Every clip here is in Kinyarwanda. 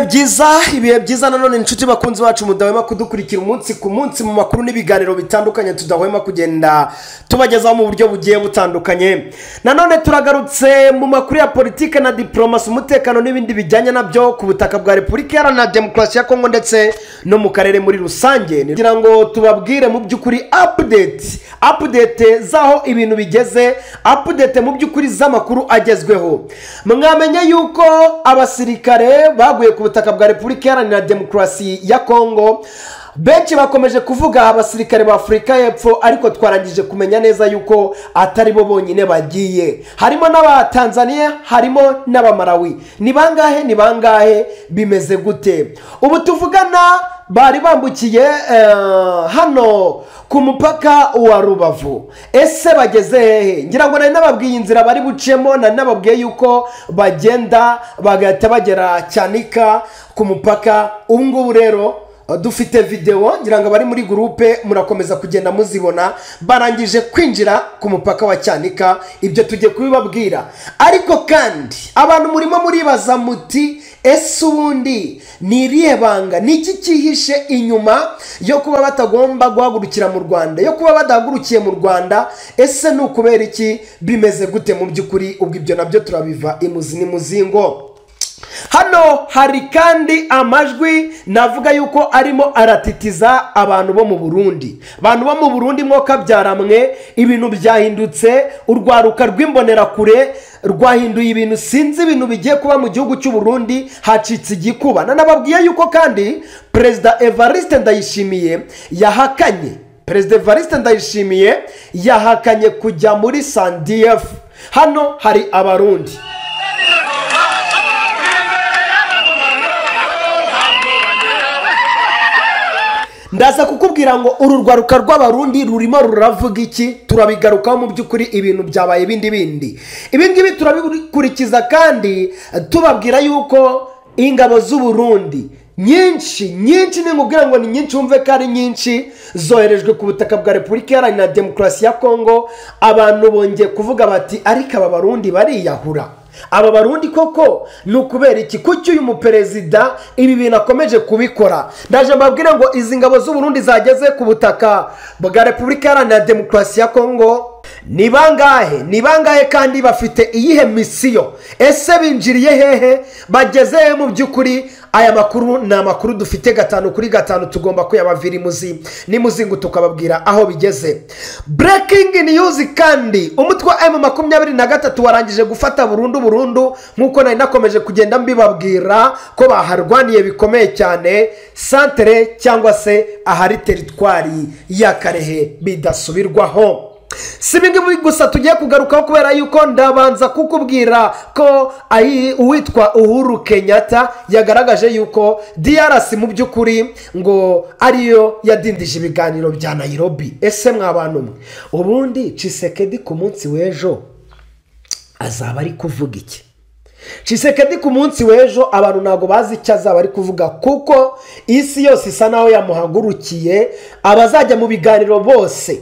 ibihe byiza nanone inshuti bakunzi bacu mudahwema kudukurikira umunsi ku munsi mu makuru n'ibiganiro bitandukanye tudahwema kugenda tubagezaho mu buryo bugiye butandukanye. Nanone turagarutse mu makuru ya politike na diplomasi, umutekano n'ibindi bijyanye nabyo ku butaka bwa Repubulika Iharanira Demokarasi ya Kongo ndetse no mu karere muri rusange, kugira ngo tubabwire mu by'ukuri update zaho ibintu bigeze, update mu by'ukuri z'amakuru agezweho. Mwamenye yuko abasirikare baguye ku butaka bwa Repubulika Iharanira Demokarasi ya Kongo. Benshi bakomeje kuvuga abasirikare ba Afurika y'Epfo, ariko twarangije kumenya neza yuko atari bo bonyine bagiye, harimo n'aba Tanzania, harimo n'aba Malawi. Ni bangahe bimeze gute? Ubu tuvugana bari bambukiye hano ku mupaka wa Rubavu. Ese bageze hehe? Ngira ngo nari nababwiye inzira bari bucemo, nari nababwiye yuko bagenda bagahita bagera Cyanika ku mupaka. Ubu ngubu rero dufite video, ngira ngo bari muri groupe murakomeza kugenda muzibona, barangije kwinjira ku mupaka wa Cyanika. Ibyo tujye kubibabwira, ariko kandi abantu murimo muribaza muti ese ubundi ni irihe banga, niki cyihishe inyuma yo kuba batagomba guhagurukira mu Rwanda, yo kuba badahagurukiye mu Rwanda? Ese ni ukubera iki? Bimeze gute mu by'ukuri? Ubwo ibyo nabyo turabiva imuzi n'imuzingo. Hano hari kandi amajwi navuga yuko arimo aratitiza abantu bo mu Burundi. Abantu bo mu Burundi mwoka byaramwe, ibintu byahindutse, urwaruka rw'imbonerakure rwahinduye ibintu, sinzi ibintu bigiye kuba mu gihugu cy'u Burundi, hacitse igikuba. Nanababwiye yuko kandi Perezida Evariste Ndayishimiye yahakanye kujya muri SANDF. Hano hari abarundi. Ndaza kukubwira ngo uru rwaruka rw'abarundi rurimo ruravuga iki, turabigarukaho mu by'ukuri ibintu byabaye ibindi. Ibingibi turabikurikiza kandi tubabwira yuko ingabo z'u Burundi nyinshi nimubwira ngo ni nyinshi, wumve ko ari nyinshi, zoherejwe ku butaka bwa Repubulika Iharanira Demokarasi ya Kongo. Abantu bongeye kuvuga bati ariko aba barundi bariyahura. Aba barundi koko ni ukubera iki? Kuki uyu muperezida ibi bintu akomeje kubikora? Ndaje mbabwire ngo izi ngabo z'u Burundi zageze ku butaka bwa Repubulika Iharanira Demokarasi ya Kongo ni bangahe kandi bafite iyihe misiyo? Ese binjiriye hehe? Bageze he mu by'ukuri? Aya makuru ni amakuru dufite 5 kuri 5, tugomba kuyabavira imuzi n'imuzingo tukababwira aho bigeze. Breaking news kandi umutwe wa M23 warangije gufata burundu, nkuko nari nakomeje kugenda mbibabwira ko baharwaniye bikomeye cyane centre cyangwa se ahari teritwari ya Karehe bidasubirwaho. Sibingibi gusa tugiye kugarukaho, kubera yuko ndabanza kukubwira ko uwitwa Uhuru Kenyatta yagaragaje yuko DRC mu by'ukuri ngo ariyo yadindije ibiganiro bya Nairobi. Ese mwabantu mwe, ubundi Tshisekedi ku munsi w'ejo azaba ari kuvuga iki? Tshisekedi ku munsi w'ejo abantu ntago bazi icyo azaba ari kuvuga, kuko isi yose isa naho yamuhagurukiye. Abazajya mu biganiro bose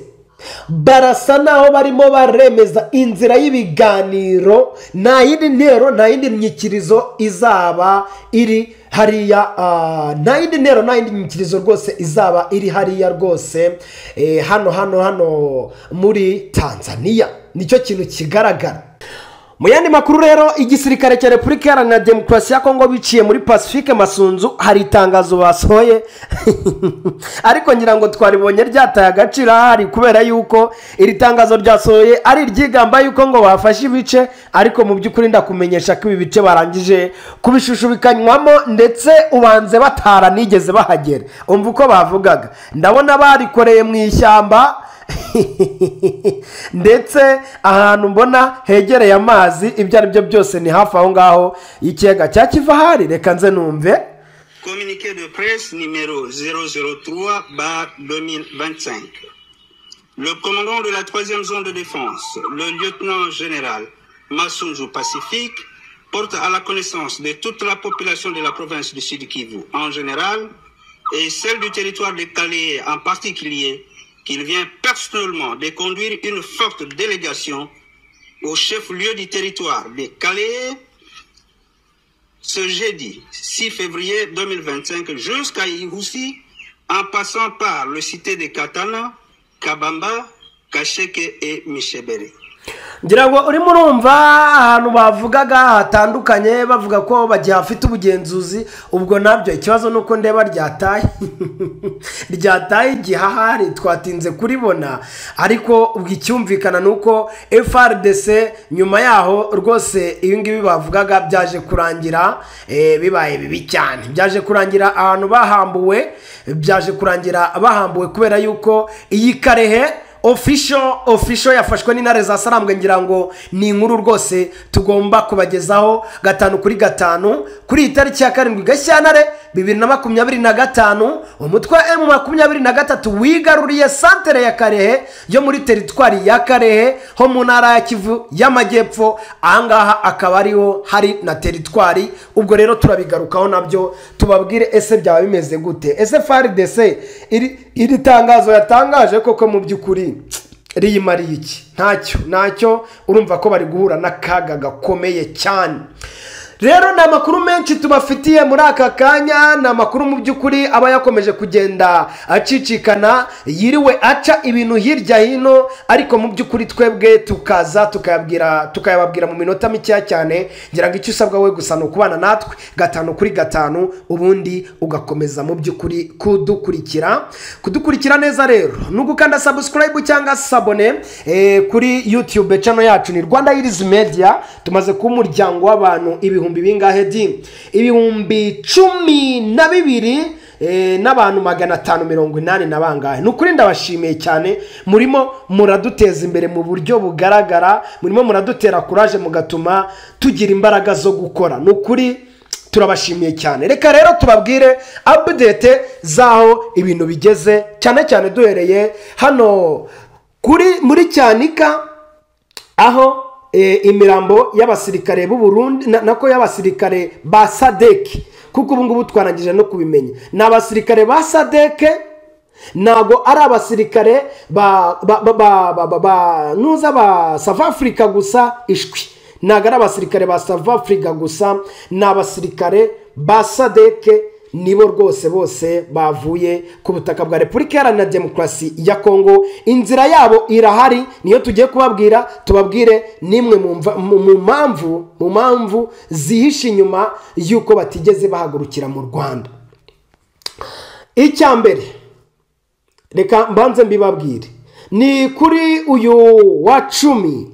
barasa naho barimo baremeza inzira y'ibiganiro, nta yindi ntero, nta yindi nyikirizo izaba iri hariya, nta yindi ntero, nta yindi nyikirizo rwose izaba iri hariya rwose. Hano muri Tanzania nicyo kintu kigaragara. Mu yandi makuru rero, igisirikare cya Repubulika Iharanira Demokarasi ya Kongo biciye muri Pacifique Masunzu hari itangazo basohoye ariko ngira ngo twaribonye ryataye agaciro ahari, kubera yuko iri tangazo ryasohoye ari iryigamba yuko ngo bafashe ibice, ariko mu by'ukuri ndakumenyesha ko ibi bice barangije kubishushubikanywamo, ndetse ubanze bataranigeze bahagera. Umva uko bavugaga: ndabona barikoreye mu ishyamba ndetse ahantu mbona hegereye amazi, ibyo ari byo byose ni hafi aho ngaho y'ikiyaga cya Kivahari. Reka nze numve. Communiqué de presse numéro 003/2025. Le commandant de la 3e zone de défense, le lieutenant général Masunzu Pacifique, porte à la connaissance de toute la population de la province du Sud Kivu en général et celle du territoire de Calais en particulier, qu'il vient personnellement de conduire une forte délégation au chef-lieu du territoire de Calais ce jeudi 6 février 2025 jusqu'à Ihusi, en passant par le cité de Katana, Kabamba, Kasheke et Michebere. ngira ngo urimo urumva ahantu bavugaga hatandukanye bavuga ko bagiye afite ubugenzuzi ubwo nabyo ikibazo nuko ndeba ryataye igihahari twatinze kuribona ariko ubwo icyumvikana nuko FRDC nyuma yaho rwose iyo ngibi bavugaga byaje kurangira bibaye bibi cyane byaje kurangira ahantu byaje kurangira bahambuwe kubera yuko iyi Karehe official yafashwe n'intare za Sarambwe ngira ngo ni inkuru rwose tugomba kubagezaho 5/5 kuri itariki ya 7 Gashyantare 2025 umutwe M23 wigaruriye santere ya Karehe yo muri teritwari ya Karehe ho mu ntara ya Kivu y'Amajyepfo ahangaha akaba ariho hari na teritwari ubwo rero turabigarukaho nabyo tubabwire ese byaba bimeze gute ese FARDC iri tangazo yatangaje koko mu byukuri riyimariye iki ntacyo urumva ko bari guhura n'akaga gakomeye cyane rero na makuru menshi tubafitiye muri aka kanya na makuru mu byukuri aba yakomeje kugenda acicikana yiriwe aca ibintu hirya hino ariko mu byukuri twebwe tukaza tukayababwira mu minota mike cyane ngira ngo icyo usabwa we gusa no kubana natwe 5/5 ubundi ugakomeza mu byukuri kudukurikira neza rero nugukanda subscribe cyangwa sabone kuri YouTube channel yacu ni Rwanda Hills Media tumaze ku muryango w'abantu ibihumbi bingahe di ibihumbi 12 n'abantu 580 nabangahe nukuri ndabashimiye cyane murimo muraduteza imbere mu buryo bugaragara murimo muradutera courage mugatuma tugira imbaraga zo gukora nukuri turabashimiye cyane reka rero tubabwire update zaho ibintu bigeze cyane duhereye hano muri Cyanika aho imirambo y'abasirikare b'u Burundi nako y'abasirikare ba SADC kuko ubu ngubu twarangije no kubimenya n'abasirikare ba SADC nago ari abasirikare ba South Africa gusa ishwi nago ari abasirikare ba South Africa gusa n'abasirikare ba SADC nibo rwose bose bavuye ku butaka bwa Repubulika Iharanira Demokarasi ya Kongo inzira yabo irahari niyo tugiye kubabwira tubabwire nimwe mu mpamvu zihishe inyuma yuko batigeze bahagurukira mu Rwanda icyambere reka mbanze mbibabwire ni kuri uyu wa 10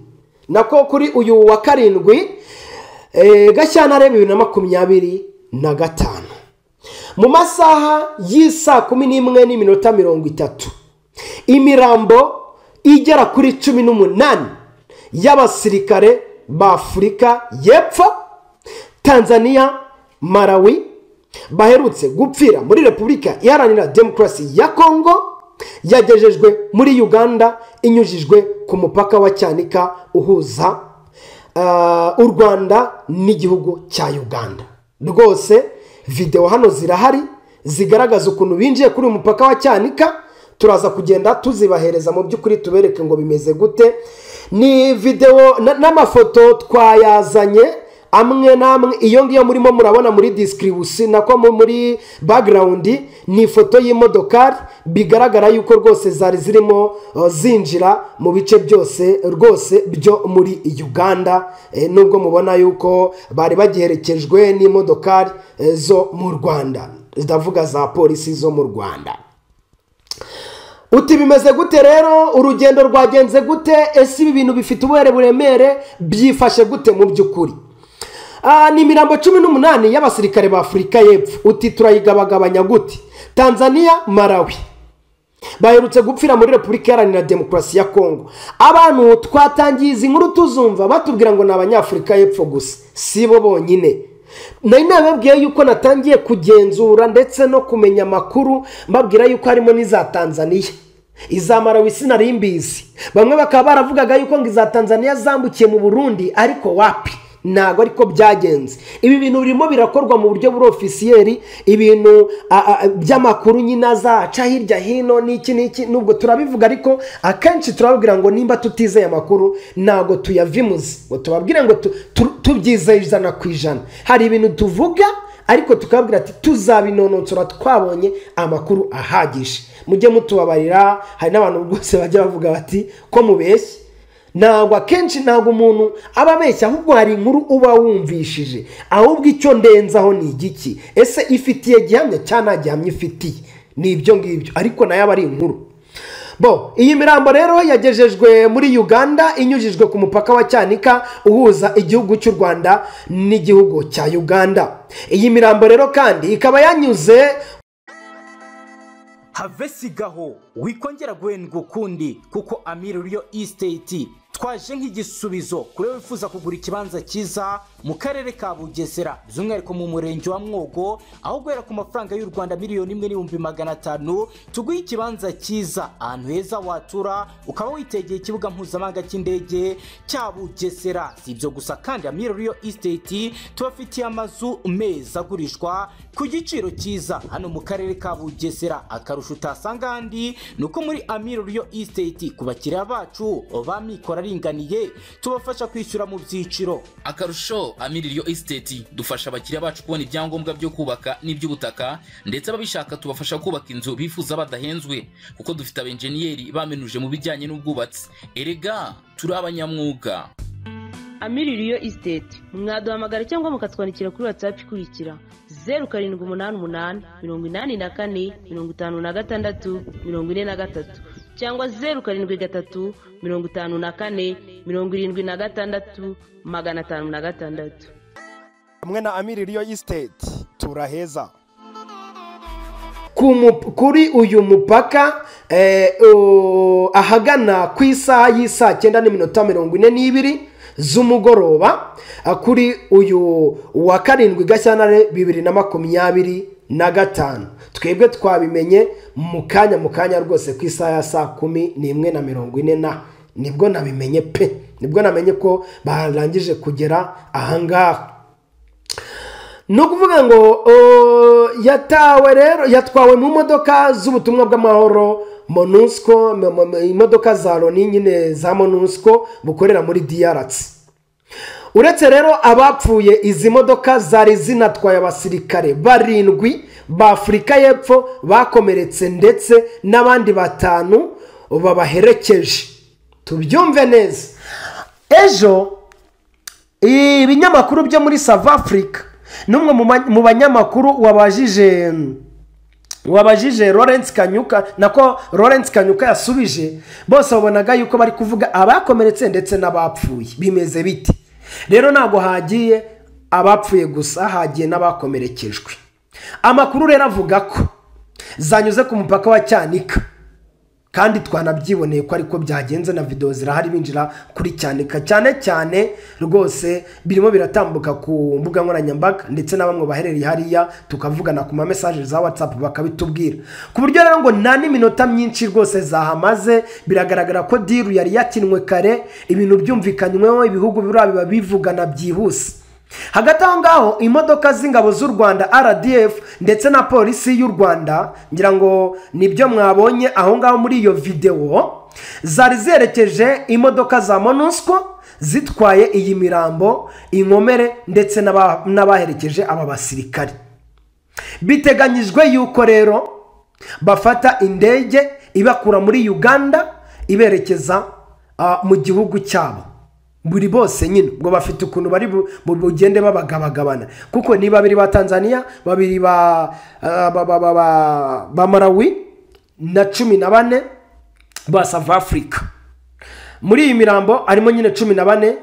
nako kuri uyu wa 7 Gashyantare 2025 mu masaha y'isa 11:30 imirambo igera kuri 18 y'abasirikare ba Afurika y'Epfo Tanzania Malawi baherutse gupfira muri Repubulika Iharanira Demokarasi ya Kongo yagejejwe muri Uganda inyujijwe ku mupaka wa Cyanika uhuza u Rwanda n'igihugu cya Uganda rwose video hano zirahari zigaragaza ukuntu binjiye kuri umupaka wa Cyanika turaza kugenda tuzibahereza mu byukuri tubereke ngo bimeze gute ni video n'amafoto twayazanye amwe namwe iyo ngiyo murimo murabona muri description nako muri background ni foto y'imodokari bigaragara yuko rwose zari zirimo zinjira mu bice byose rwose byo muri Uganda nubwo mubona yuko bari bagiherekejwe n'imodokari zo mu Rwanda ndavuga za polisi zo mu Rwanda uti bimeze gute rero urugendo rwagenze gute ese ibi bintu bifite ubuhere buremere byifashe gute mu byukuri ni imirambo 18 y'abasirikare ba Afurika y'Epfo uti turayigabagabanya gute Tanzania Malawi baherutse gupfira muri Repubulika Iharanira Demokarasi ya Kongo abantu twatangiye izi nkuru tuzumva batubwira ngo n'abanyafurika y'Epfo gusa sibo bonyine nari nababwiye yuko natangiye kugenzura ndetse no kumenya makuru mbabwira yuko harimo n'iza Tanzania iza Malawi sinarimbizi bamwe bakaba baravugaga yuko ngo iza Tanzania zambukiye mu Burundi ariko wapi ntago ariko byagenze. Ibi bintu birimo birakorwa mu buryo buri ofisiyeri, ibintu by'amakuru nyine azaca hirya hino n'iki nubwo turabivuga, ariko akenshi turababwira ngo nimba tutizeye amakuru ntago tuyavimuze, ngo tubabwire ngo tubyizeye 100%. Hari ibintu tuvuga ariko tukabwira ati tuzabinonosora twabonye amakuru ahagije. Mujye mutubabarira, hari n'abantu bwose bajya bavuga bati ko mubeshye. Ntabwo akenshi ntabwo umuntu aba abeshya, ahubwo hari inkuru uba wumvishije, ahubwo icyo ndenzaho ni igiki, ese ifitiye gihamya cyangwa nta gihamya ifitiye, ni ibyo ngibyo, ariko nayo aba ari inkuru. Iyi mirambo rero yagejejwe muri Uganda inyujijwe ku mupaka wa Cyanika uhuza igihugu cy'u Rwanda n'igihugu cya Uganda. Iyi mirambo rero kandi ikaba yanyuze have sigaho wikongera guhendwa ukundi, kuko Amiri Real Estate twaje nk'igisubizo kuri wifuza kugura ikibanza cyiza mu karere ka Bugesera, by'umwihariko mu murenge wa Mwogo, aho guhera ku mafaranga y'u Rwanda $1,500,000 tuguha ikibanza cyiza ahantu heza watura, ukaba witegeye ikibuga mpuzamahanga cy'indege cya Bugesera. Si ibyo gusa kandi, Amiri Real Estate tubafitiye amazu meza agurishwa ku giciro cyiza hano mu karere ka Bugesera. Akarusho utasanga handi nuko muri Amiri Real Estate ku bakiriya bacu bamikora ringaniye tubafasha kwishyura mu byiciro. Akarusho Amiri Real Estate dufasha abakiriya bacu kubona ibyangombwa byo kubaka n'iby'ubutaka, ndetse ababishaka tubafasha kubaka inzu bifuza badahenzwe, kuko dufite abenjeniyeri bamenuje mu bijyanye n'ubwubatsi. Erega turi abanyamwuga. Amiri Real Estate mwaduhamagara cyangwa mukatwandikira kuri WhatsApp ikurikira 0788 84 56 43 cyangwa 0753 54 76 556. hamwe na Amiri Real Estate turaheza. Kuri uyu mupaka ahagana ku isaha y'isa 9:42 z'umugoroba kuri uyu wa 7 Gashyantare 2025, twebwe twabimenye mu kanya rwose ku isaha ya saa 11:40 nibwo nabimenye pe, nibwo namenye ko barangije kugera ahangaha. No kuvuga ngo yatwawe mu modoka z'ubutumwa bw'amahoro MONUSCO, imodoka za Loni nyine za MONUSCO bukorera muri DRC. Uretse rero abapfuye, izi modoka zari zinatwaye abasirikare 7 ba Afurika y'Epfo bakomeretse, ndetse n'abandi 5 babaherekeje. Tubyumve neza. Ejo ibinyamakuru byo muri South Africa, numwe mu banyamakuru wabajije Lawrence Kanyuka, nako Lawrence Kanyuka yasubije, bose babonaga yuko bari kuvuga abakomeretse ndetse n'abapfuye. Bimeze biti rero? Ntago hagiye abapfuye gusa, hagiye n'abakomerekejwe. Amakuru rero avuga ko zanyuze ku mupaka wa Cyanika, kandi twanabyiboneye ko ariko byagenze, na video zirahari binjira kuri Cyanika cyane rwose, birimo biratambuka ku mbuga nkoranyambaga, ndetse na bamwe baherereye hariya tukavugana ku ma message za WhatsApp bakabitubwira, ku buryo rero ngo nta n'iminota myinshi rwose zahamaze. Biragaragara ko deal yari yakinwe kare, ibintu byumvikanyweho, ibihugu biba bivugana byihuse. Hagati aho ngaho imodoka z'ingabo z'u Rwanda RDF ndetse na polisi y'u Rwanda, ngira ngo nibyo mwabonye aho ngaho muri iyo video, zari zerekeje imodoka za MONUSCO zitwaye iyi mirambo, inkomere ndetse n'abaherekeje aba basirikare. Biteganyijwe yuko rero bafata indege ibakura muri Uganda iberekeza mu gihugu cyabo. Buri bose nyine ngo bafite ukuntu bari bugende babagabagabana, kuko ni 2 ba Tanzania, 2 ba Malawi na 14 ba South Africa. Muri iyi mirambo harimo nyine 14,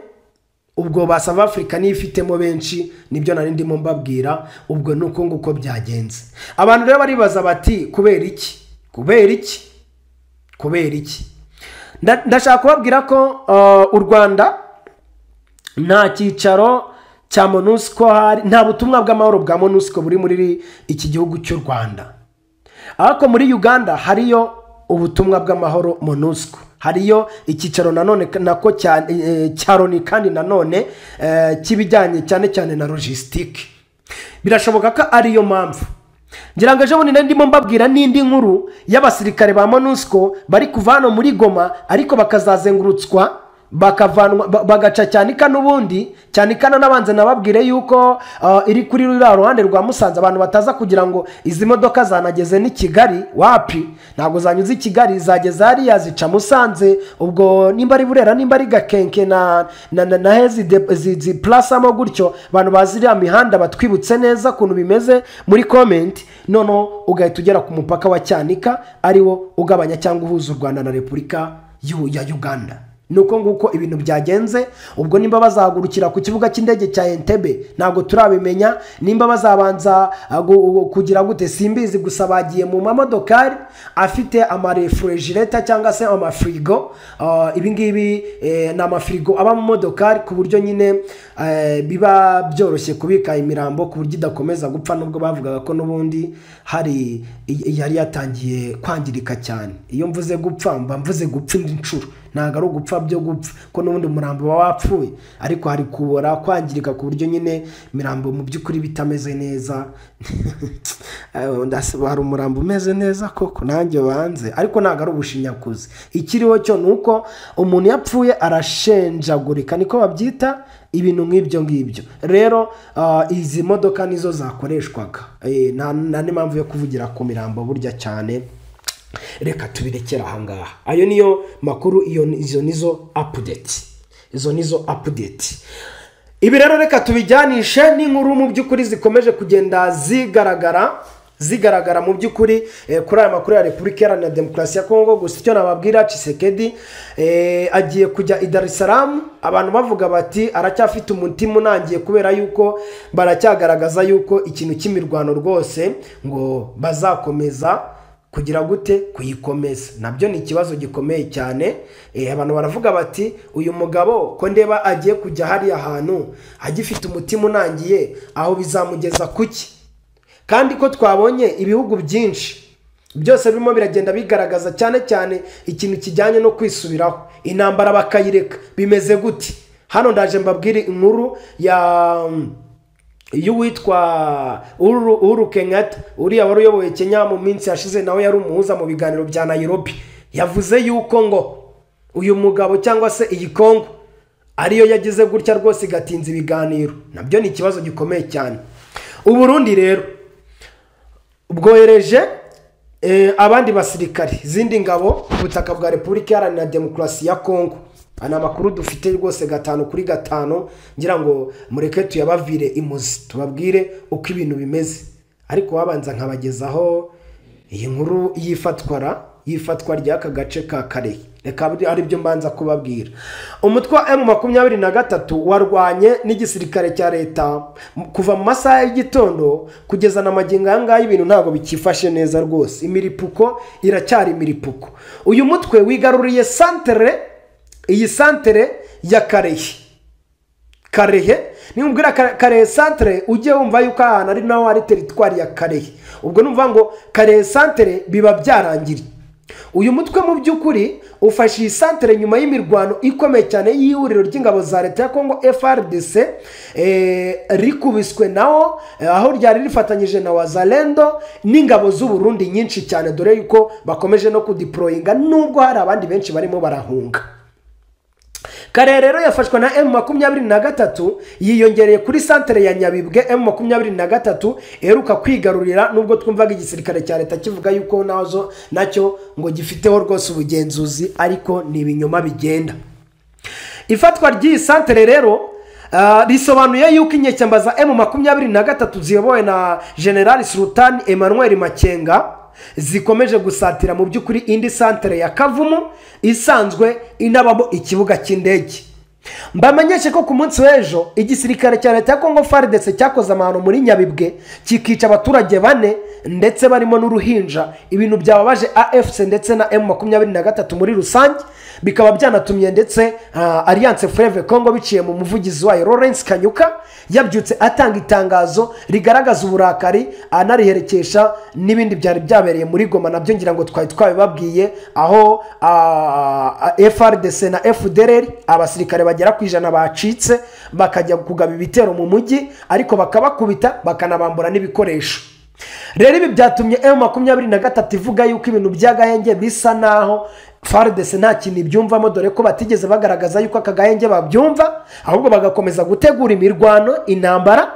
ubwo ba South Africa ni ifitemo benshi, nibyo nari ndimo mbabwira. Ubwo nuko nguko byagenze. Abantu rero baribaza bati kubera iki? Ndashaka kubabwira ko u Rwanda nta cyicaro cya MONUSCO hari, nta butumwa bw'amahoro bwa MONUSCO buri muri iki gihugu cy'u Rwanda. Ariko muri Uganda hariyo ubutumwa bw'amahoro MONUSCO, hariyo icyicaro nanone nako cya Loni kandi nanone kibijyanye cyane cyane na logistique. Birashoboka ko ariyo mpamvu ngira ngo ejo bundi ndimo mbabwira n'indi nkuru y'abasirikare ba MONUSCO bari kuva hano muri Goma ariko bakazazengurutswa bakavanwa bagaca Cyanika n'ubundi Cyanika n'abanze nababwire yuko iri kuri ruriya ruhande rwa Musanze, abantu bataza kugira ngo izi modoka zanageze ni Kigali, wapi ntabwo zanyuze i Kigali, zageze hariya zica Musanze, ubwo nimba ari Burera nimba ari Gakenke na hezi plasamo gutyo, abantu baziriya mihanda batwibutse neza kuntu bimeze muri comment, noneho ugahita ugera ku mupaka wa Cyanika ariwo ugabanya cyangwa uhuza u Rwanda na Repubulika ya Uganda. Nuko nguko ibintu byagenze. Ubwo nimba bazagurukira ku kibuga cy'indege cya Entebbe ntabwo turabimenya, nimba bazabanza kugira gute simbizi, gusa bagiye mu mamodokari afite refrigerator cyangwa se amafrigo. Ibi ngibi ni amafrigo aba mu modokari ku buryo nyine biba byoroshye kubika imirambo ku buryo idakomeza gupfa, nubwo bavugaga ko n'ubundi yari yatangiye kwangirika cyane. Iyo mvuze gupfa mba mvuze gupfa inshuro, ntabwo ari ugupfa byo gupfa ko n'ubundi umurambo wa wapfuye, ariko hari kubora kwangirika ku buryo nyine imirambo mu by'ukuri bitameze neza. Hari umurambo umeze neza koko nanjye banze, ariko ntabwo ari ubushinyakuzi. Ikiriho cyo nuko umuntu yapfuye arashenjagurika, niko babyita, ibintu nk'ibyo ngibyo. Rero izi modoka nizo zakoreshwaga, nta n'impamvu yo kuvugira ku mirambo burya cyane, reka tubirekera ahangaha. Ayo niyo makuru, izo nizo update. Ibi rero reka tubijyanishe n'inkuru mu by'ukuri zikomeje kugenda zigaragara mu by'ukuri kuri aya makuru ya Repubulika Iharanira Demokarasi ya Kongo. Gusa icyo nababwira, Tshisekedi agiye kujya i Dar es Salaam, abantu bavuga bati aracyafite umutima unangiye kubera yuko baracyagaragaza yuko ikintu cy'imirwano rwose ngo bazakomeza kugira gute kuyikomeza. Nabyo ni ikibazo gikomeye cyane. Abantu baravuga bati uyu mugabo ko ndeba agiye kujya hariya hantu agifite umutima unangiye, aho bizamugeza kuki? Kandi ko twabonye ibihugu byinshi byose birimo biragenda bigaragaza cyane cyane ikintu kijyanye no kwisubiraho, intambara bakayireka. Bimeze gute? Hano ndaje mbabwire inkuru y'uwitwa Uhuru Kenyatta, uriya wari uyoboye Kenya mu minsi yashize, nawe yari umuhuza mu biganiro bya Nairobi. Yavuze yuko ngo uyu mugabo cyangwa se iyi Kongo ariyo yagize gutya rwose igatinza ibiganiro. Nabyo ni ikibazo gikomeye cyane. Uburundi rero bwohereje abandi basirikari, izindi ngabo ku butaka bwa Repubulika Iharanira Demokarasi ya Kongo. Ana makuru dufite rwose 5/5, ngira ngo mureke tuyabavire imuzi, tubabwire uko ibintu bimeze. Ariko wabanza nkabagezaho iyi nkuru yifatwa ry'aka gace ka Karehe. Reka ari byo mbanza kubabwira. Umutwe wa M23 warwanye n'igisirikare cya leta kuva mu masaha y'igitondo kugeza na magingo yangaye, ibintu ntago bikifashe neza rwose. Imiripuko iracyari imiripuko. Uyu mutwe wigaruriye iyi santere ya Karehe. Nimbwira Karehe santere ujye wumva yuko ahantu ari naho ari teritwari ya Karehe. Ubwo numva ngo Karehe santere biba byarangiriye. Uyu mutwe mu by'ukuri ufashe iyi santere nyuma y'imirwano ikomeye cyane y'ihuriro ry'ingabo za leta ya Kongo FARDC rikubiswe naho aho ryari rifatanyije na Wazalendo n'ingabo z'u Burundi nyinshi cyane, dore yuko bakomeje no kudeployinga nubwo hari abandi benshi barimo barahunga. Karehe rero yafashwe na M23 yiyongereye kuri santere ya Nyabibwe. M23 eruka kwigarurira, nubwo twumvaga igisirikare cya leta kivuga yuko nacyo ngo gifiteho rwose ubugenzuzi, ariko ni ibinyoma bigenda. Ifatwa ry'iyi santere rero risobanuye yuko inyeshyamba za M23 ziyobowe na General Sultan Emmanuel Makenga zikomeje gusatira mu by'ukuri indi santere ya Kavumu isanzwe inabamo ikibuga cy'indege. Mbamenyeshe ko ku munsi w'ejo igisirikare cya leta ya Kongo FARDC cyakoze amahano muri Nyabibwe kikica abaturage 4 ndetse barimo n'uruhinja. Ibintu byababaje AFC ndetse na M23 muri rusange. bikaba byanatumye ndetse Alliance Fleuve Congo biciye mu muvugizi wayo Lawrence Kanyuka yabyutse atanga itangazo rigaragaza uburakari anariherekesha n'ibindi byari byabereye muri Goma nabyo ngira ngo twabibabwiye aho FRDC na FDLR abasirikare bagera ku 100 bacitse bakajya kugaba ibitero mu mujyi ariko bakabakubita bakanabambura n'ibikoresho. Rero ibi byatumye M23 ivuga yuko ibintu by'agahenge bisa naho FARDC nta kintu ibyumvamo dore ko batigeze bagaragaza yuko akagahenge babyumva ahubwo bagakomeza gutegura imirwano intambara.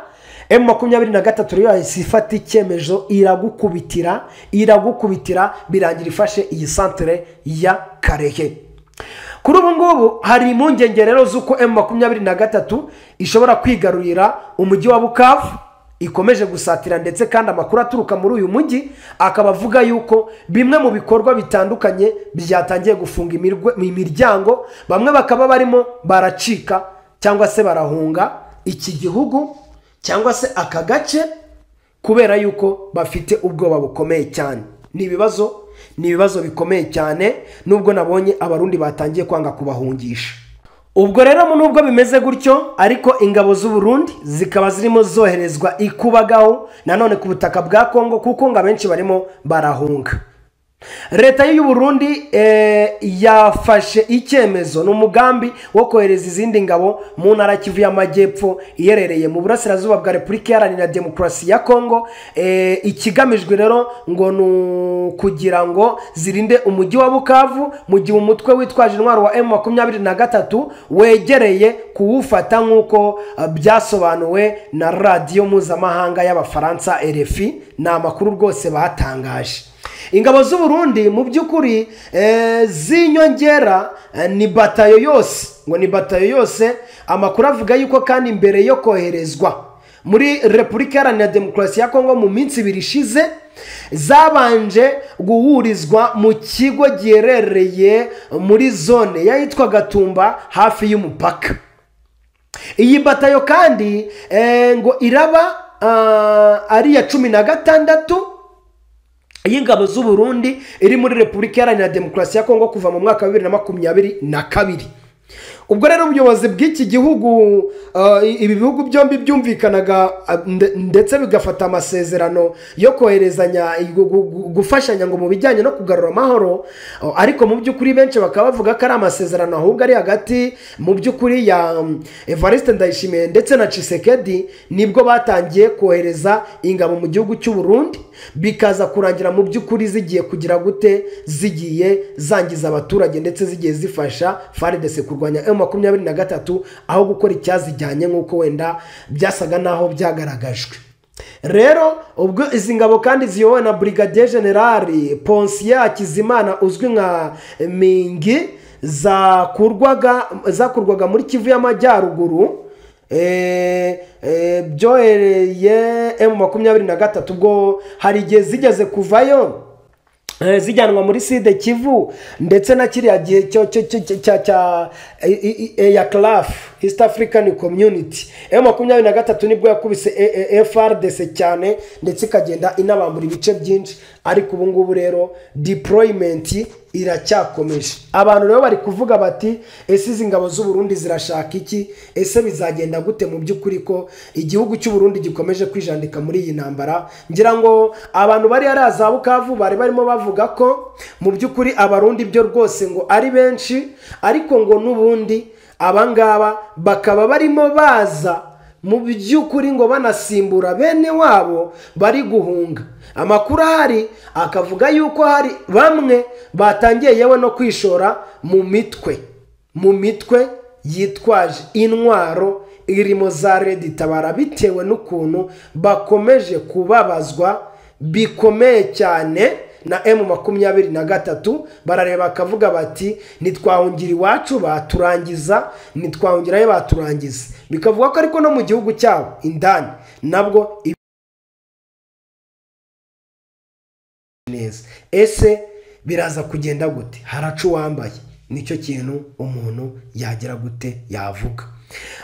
M23 rero yahise icyemezo iragukubitira birangira ifashe iyi centre ya Karehe. Kuri ubu ngubu hari impungenge rero z'uko M23 ishobora kwigarurira umujyi wa Bukavu ikomeje gusatira ndetse kandi amakuru aturuka muri uyu mujyi akaba avuga yuko bimwe mu bikorwa bitandukanye byatangiye gufunga imiryango bamwe bakaba barimo baracika cyangwa se barahunga iki gihugu cyangwa se aka gace kubera yuko bafite ubwoba bukomeye cyane. Ni ibibazo bikomeye cyane nubwo nabonye abarundi batangiye kwanga kubahungisha. Ubwo rero nubwo bimeze gutyo ariko ingabo z'u Burundi zikaba zirimo zoherezwa ikubagaho nanone ku butaka bwa Kongo kuko ngo abenshi barimo barahunga. Leta y'u Burundi yafashe icyemezo n'umugambi wo kohereza izindi ngabo mu ntara Kivu y'Amajyepfo iherereye mu burasirazuba bwa Repubulika Iharanira Demokarasi ya Kongo. Ikigamijwe rero ngo kugira ngo zirinde umujyi wa Bukavu mu gihe umutwe witwaje intwaro wa M23 wegereye kuwufata nk'uko byasobanuwe na radio mpuzamahanga y'Abafaransa RFI. Ni amakuru rwose batangaje. Ingabo z'u Burundi mu by'ukuri zinyongera ni batayo yose amakuru avuga yuko kandi imbere yo koherezwa muri Repubulika Iharanira Demokarasi ya Kongo mu minsi 2 ishize zabanje guhurizwa mu kigo giherereye muri zone yitwa Gatumba hafi y'umupaka. Iyi batayo kandi ngo iraba ari ya 16 y'ingabo z'u Burundi iri muri Repubulika Iharanira Demokarasi ya Kongo kuva mu mwaka wa 2022. Ubwo rero ubuyobozi bw'iki gihugu ibi bihugu byombi byumvikanaga ndetse bigafata amasezerano yo koherezanya gufashanya ngo mu bijyanye no kugarura amahoro ariko mu by'ukuri benshi bakaba bavuga ko ari amasezerano ahubwo ari hagati mu by'ukuri ya Evariste Ndayishimiye ndetse na Tshisekedi nibwo batangiye kohereza ingabo mu gihugu cy'u Burundi bikaza kurangira mu by'ukuri zigiye kugira gute zigiye zangiza abaturage ndetse zigiye zifasha FARDC kurwanya M23 aho gukora icyazijyanye nk'uko wenda byasaga naho byagaragajwe. Rero ubwo izi ngabo kandi ziyobowe na Brigadier General Ponsier Akizimana uzwi nka Mingi zakurwaga muri Kivu y'Amajyaruguru byohereye M23 ubwo hari igihe zigeze kuvayo zijyanwa muri Sud Kivu ndetse na kiriya gihe ya CLAF East African Community. M23 nibwo yakubise FRDC cyane ndetse ikagenda inabambura ibice byinshi ariko ubu ngubu rero deployment iracyakomeje. Abantu rero bari kuvuga bati ese izi ngabo z'u Burundi zirashaka iki, ese bizagenda gute mu by'ukuri ko igihugu cy'u Burundi gikomeje kwijandika muri iyi ntambara. Ngira ngo abantu bari araza Bukavu bari barimo bavuga ko mu by'ukuri abarundi byo rwose ngo ari benshi ariko ngo n'ubundi abangaba bakaba barimo baza mu by'ukuri ngo banasimbura bene wabo bari guhunga. Amakuru ahari akavuga yuko hari bamwe batangiye yewe no kwishora mu mitwe yitwaje intwaro irimo za Red Tabara bitewe n'ukuntu bakomeje kubabazwa bikomeye cyane na M23. Barareba akavuga bati nitwahungira iwacu baturangiza, nitwahungirayo baturangiza. Bikavuga ko ariko no mu gihugu cyabo indani nabwo neza. Ese biraza kugenda gute? Haracu wambaye nicyo kintu umuntu yagira gute yavuga.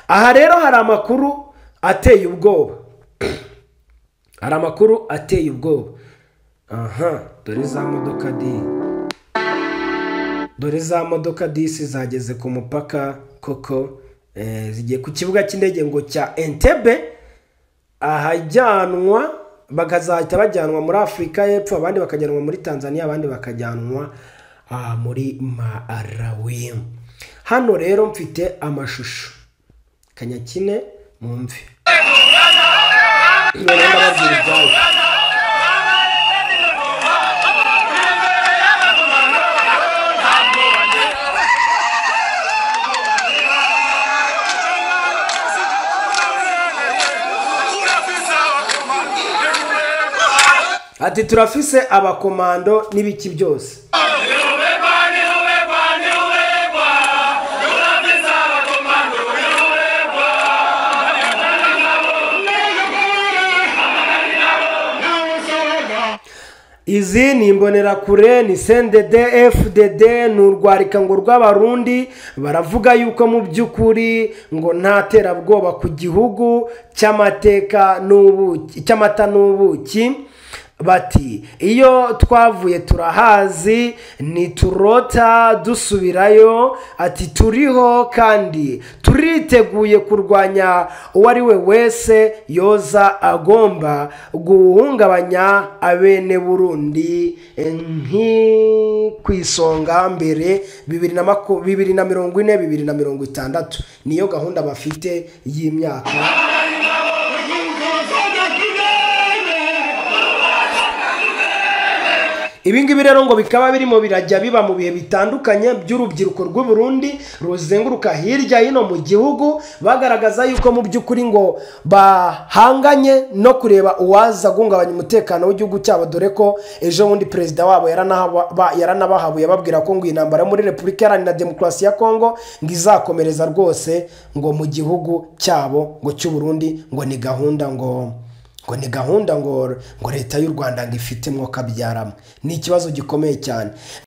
Aha rero hari amakuru ateye ubwoba. Hari amakuru ateye ubwoba. Aha, dore za modoka di. dore za modoka disi zageze ku mupaka koko zigiye ku kibuga cy'indege ngo cya Entebbe ahajyanwa bakazahita bajyanwa muri Afurika y'Epfo abandi bakajyanwa muri Tanzania abandi bakajyanwa muri Malawi. Hano rero mfite amashusho kanyakine mumve ati turafise abakomando n'ibiki byose. Izi ni imbonerakure ni CNDD FDD n'urwarika ngo rw'abarundi baravuga yuko mu by'ukuri ngo nta terabwoba ku gihugu cy'amateka n'ubuki cy'amata n'ubuki. Bati iyo twavuye turahazi niturota dusubirayo. Ati turiho kandi turiteguye kurwanya uwo ari we wese yoza agomba guhungabanya abene Burundi kwisonga mbere 2040 2060 niyo gahunda bafite y'imyaka. Ibingibi rero ngo bikaba birimo birajya biba mu bihe bitandukanye by'urubyiruko rw'u Burundi ruzenguruka hirya hino mu gihugu bagaragaza yuko mu by'ukuri ngo bahanganye no kureba uwaza guhungabanya umutekano w'igihugu cyabo, dore ko ejo bundi perezida wabo yaranabahabuye babwira ko ngo intambara muri Repubulika Iharanira Demokarasi ya Kongo ngo izakomereza rwose ngo mu gihugu cyabo ngo cy'u Burundi ngo ni gahunda ngo leta y'u Rwanda ngo ifite mwo kabyaramo. Ni ikibazo gikomeye cyane.